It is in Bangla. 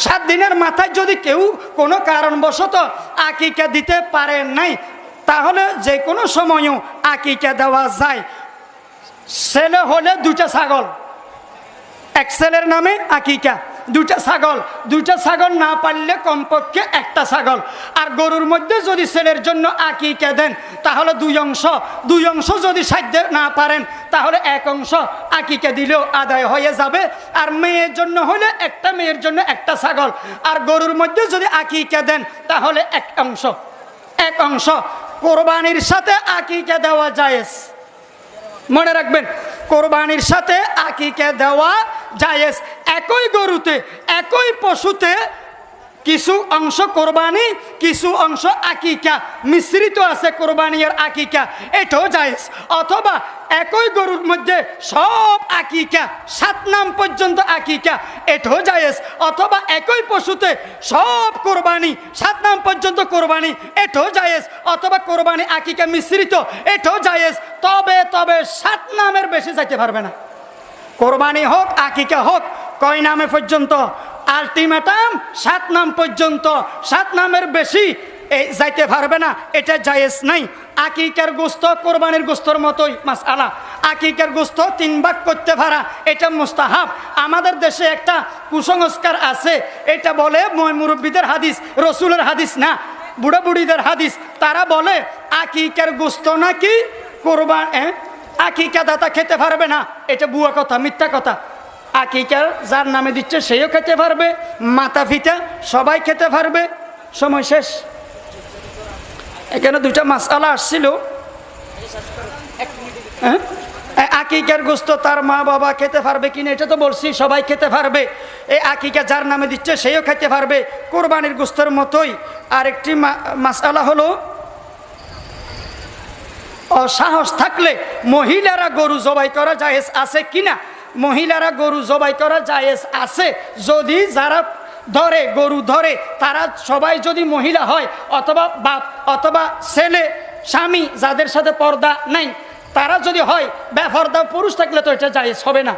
7 দিনের মাথায় যদি কেউ কোনো কারণবশত আকিকা দিতে পারে নাই, তাহলে যে কোনো সময়ও আকিকা দেওয়া যায়। ছেলে হলে 2টা ছাগল, এক ছেলের নামে আকিকা, 2টা ছাগল, 2টা ছাগল না পারলে কমপক্ষে 1টা ছাগল। আর গরুর মধ্যে যদি ছেলের জন্য আকিকা দেন তাহলে 2 অংশ, 2 অংশ যদি সাধ্যে না পারেন তাহলে 1 অংশ আকিকা দিলেও আদায় হয়ে যাবে। আর মেয়ের জন্য হলে একটা মেয়ের জন্য 1টা ছাগল। আর গরুর মধ্যে যদি আকিকা দেন তাহলে 1 অংশ, 1 অংশ। কোরবানির সাথে আকিকা দেওয়া জায়েজ, মনে রাখবেন, কোরবানির সাথে আকিকা দেওয়া জায়েজ। একই গরুতে, একই পশুতে কিছু অংশ কোরবানি, কিছু অংশ আকিকা মিশ্রিত আছে, কোরবানি আর আকিকা, এটাও জায়েজ। অথবা একই গরুর মধ্যে সব আকিকা, 7 নাম পর্যন্ত আকিকা, এটাও জায়েজ। অথবা একই পশুতে সব কোরবানি, 7 নাম পর্যন্ত কোরবানি, এটাও জায়েজ। অথবা কোরবানি আকিকা মিশ্রিত, এটাও জায়েজ। তবে 7 নামের বেশি যাইতে পারবে না। কোরবানি হোক আকিকা হোক, কয় নামে পর্যন্ত? আলটিমেটাম 7 নাম পর্যন্ত, 7 নামের বেশি যাইতে পারবে না, এটা জায়েজ নাই। আকিকার গোস্ত কোরবানির গোস্তর মতোই মাসআলা। আকিকার গোস্ত 3 ভাগ করতে পারা, এটা মুস্তাহাব। আমাদের দেশে একটা কুসংস্কার আছে, এটা বলে মুরব্বীদের হাদিস, রসুলের হাদিস না, বুড়া বুড়িদের হাদিস। তারা বলে আকিকার গোস্ত নাকি আকিকা দাতা খেতে পারবে না। এটা বুয়া কথা, মিথ্যা কথা। আকিকার যার নামে দিচ্ছে সেও খেতে পারবে, মাতা পিতা সবাই খেতে পারবে। সময় শেষ। এখানে 2টা মাসআলা আসছিল। আকিকার গোস্ত তার মা বাবা খেতে পারবে কিনা, এটা তো বলছি সবাই খেতে পারবে। এই আকিকা যার নামে দিচ্ছে সেও খেতে পারবে, কোরবানির গোস্তের মতোই। আরেকটি মাসআলা হলো, সাহস থাকলে মহিলারা গরু জবাই করা জায়েজ আছে কিনা। মহিলারা গরু জবাই করা জায়েজ আছে যদি যারা ধরে, গরু ধরে, তারা সবাই যদি মহিলা হয়, অথবা বাপ অথবা ছেলে স্বামী যাদের সাথে পর্দা নাই, তারা যদি হয়। বেপর্দা পুরুষ থাকলে তো এটা জায়েজ হবে না।